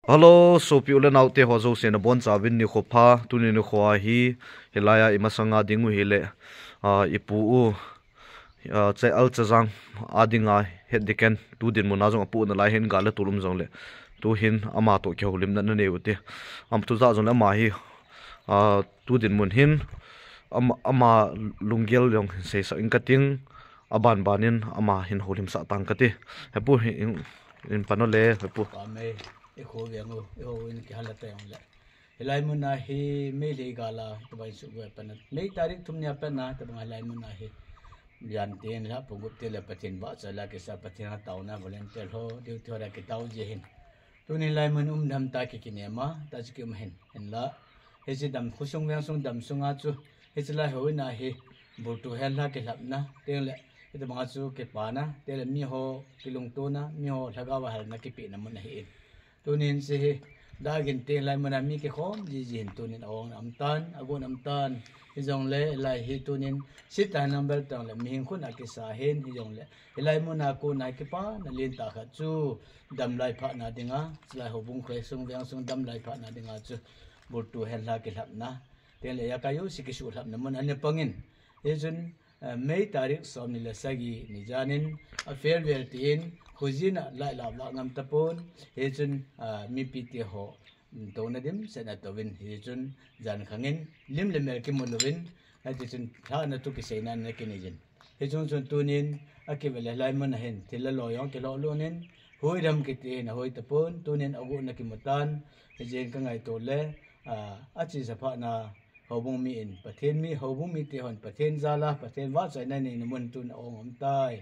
Hello, so piula naute hozo sena bon chabin ni khopa tuni ni khwa hi helaya imasanga dingu hile ipu u che al chajang adinga hediken tu din muna jong apu na lai hen gala tulum jong le tu hin ama to kyo lim na ne uti am tu za jong la ma hi tu din mun hin ama lunggel jong se sa inkating aban banin ama hin holim sa tang kati hepu in panole hepu Eko vengo eko in ki halata yang le helai muna hi me le gala to bai su we pan me tarik tumnya pan na to bang helai muna hi yan ten la pungup te le patin ba sa la ke sa patin ha taw na volunteer ho de thora ke taw je hin to ni lai mun dam ta ki kinema ta ji kem hin en la he ji dam khusung yang sung dam sunga chu he ji la ho na hi bu tu hel la ke lap na te le ite bang chu ke pa na te le mi ho kilung to na mi ho thaga wa hal na ki pi na mun hi tunin si dagin ting lai mana mi ke khom ji jin tunin awang amtan agon amtan hijong le lai hi tunin sita number tang le mi khun akisa hen hijong le lai mona ko nai ke pa na lin ta kha chu dam lai pha na dinga lai ho bung khwe sung vyang sung dam lai pha na dinga chu bur tu hel la ke lap na te le ya kayu si ke su lap na mon ane pangin ejun mei tarik som ni le sagi ni janin a farewell tin khuzina lai la la ngam tapon hejun mi piti ho tona dim sena tovin hejun jan khangin lim le mer ki monovin hejun tha na tu ki seina na kinijin hejun chun tunin akivele lai man hen thila loyong ke lo lonin hoi ram ki te na hoi tapon tunin agu na ki mutan hejen ka ngai to le achi sapha na hobung mi in pathen mi hobung mi te hon pathen zala pathen wa chai na ni mun tun ong om tai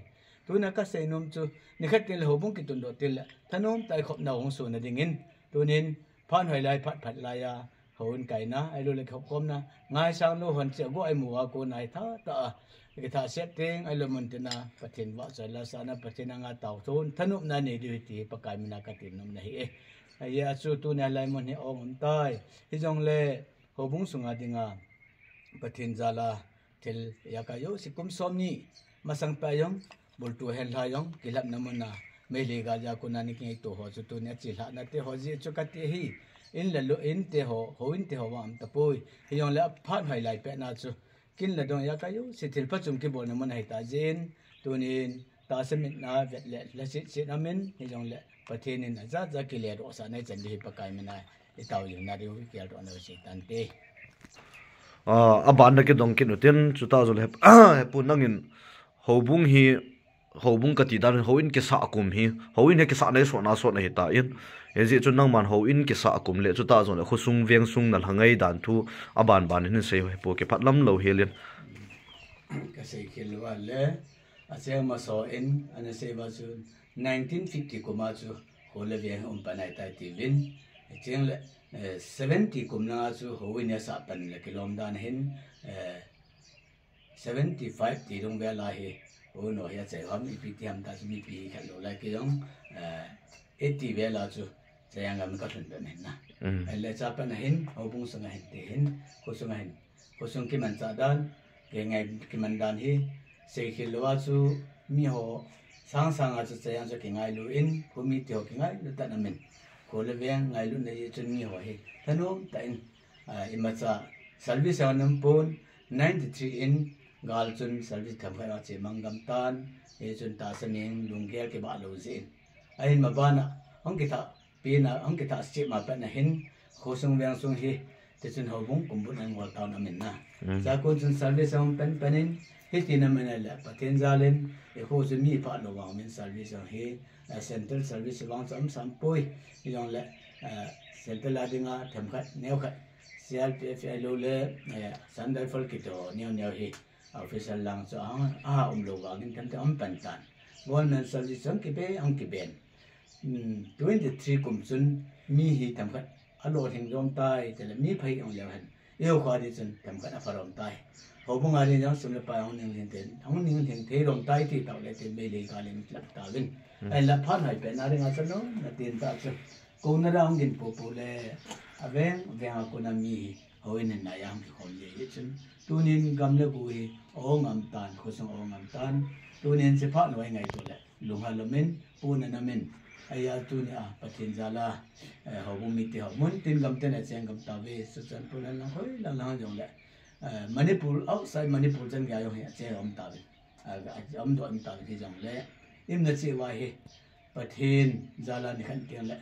tuna ka seinum chu nikhat tel hobung ki tun do tel thanom tai khop na ong su na dingin tunin phan hoi lai phat phat la ya hon kai na ai lo le khop kom na ngai sang no hon che go ai muwa ko nai tha ta ke tha set teng ai lo mun tina pathen wa chai la sa na pathen nga taw thon thanom na ne di ti pakai mina ka tin nom na hi e ya chu tu na lai mon hi ong om tai hi jong le hobung sunga dinga pathen zala tel ya ka yo sikum somni masang pa yong bultu hel ha yong kilap namuna mele ga ja ko nani ki to ho chu tu ne chi la na te ho ji chu ka te hi in la lo in te ho in te ho wam ta poi hi yong la phan hai lai pe na chu kin la dong ya ka yo si thil pa chum ki bol na mun hai ta jin tunin ta semit na vet le la si amen hi yong le pathen in za za ki le ro sa nai chan di pa kai mina e taw yung na ri ki al ro na si tan te aban na ke dong kin uten 2000 hep pu nangin hobung hi hobung kati dan hoin ke sa akum hi hoin he ke sa nei so na hi ta in eji chu nang man hoin ke sa akum le chu ta zon le khusung veng sung nal hangai dan thu aban ban hin se po ke phatlam lo helin ka sei khil wa le a se ma so in an se ba chu 1950 ko ma chu hole ve hom panai tai ti vin cheng le 70 kum na chu hoin ya sa pan le kilom dan hin 75 ti dong ve la hi o no ya che ham pi ti ham ta mi pi kha lo la ki yong 80 ve la chu che yang am ka thun pe men na le cha pa na hin ho bung sung hin te hin ko sung ki man cha dan ke ngai ki man dan hi se khi lo chu mi ho sang sang a chu che yang chu ki ngai lu in ko mi ti ho ki ngai lu ta na men ko le ve ngai lu nei chun mi ho hi thanom ta in ima cha service anam pon 93 in gal chun service tham kha che mangam tan e chun ta saning lunggel ke ba lo zin ain ma bana ong ki tha pina ong ki tha che ma pa na hin khosung wyang sung hi te chun hobung kumbun ang wal tawn amin na za ko chun service ong pen panin hi tin amin la pathen zalen e kho chu mi pa lo wang min service ong hi central service wang sam sam poi yong la central adinga tham khat neu khat CLPF lo le sandai fol ki to neu hi official lang so lo wagin kan ta pan tan government service ang ki be ang ki ben 23 kum chun mi hi tam khat alo thing rom tai te mi phai ong le han eu kha ri chun tam khat afarom tai hobung ari jang sum le pa ong ning ten ong ning thing the rom tai ti taw le te me le ka le tlap ta win ai la phan hai pe na ri nga chano na tin ta chu ko na ra ong gin po le aveng ko na mi hoin na yang ki khom ye chun tunin gamle bui ong am tan khosong ong am tan tunin se pha noi ngai to le lunga lomin puna namin ai tu ni a pathin zala ho bu mi te ho mun tin gam te na cheng gam ta ve su chan pu lan hoi la la jong le Manipur outside Manipur chen ga yo he che om ta ve om do om ta ve jong le im na che wa he pathin zala ni khan te le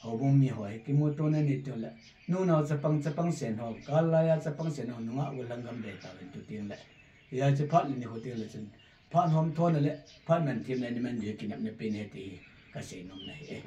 ho bu mi hoi ki mo to na ni te le nu na chapang sen ho kal la ya chapang sen ho nu nga ulang gam de ta ve tu tin le ya che phat ni ho te le chen phat hom thon le phat man tim le ni man de ki nap ne pin he ti ka se nom na he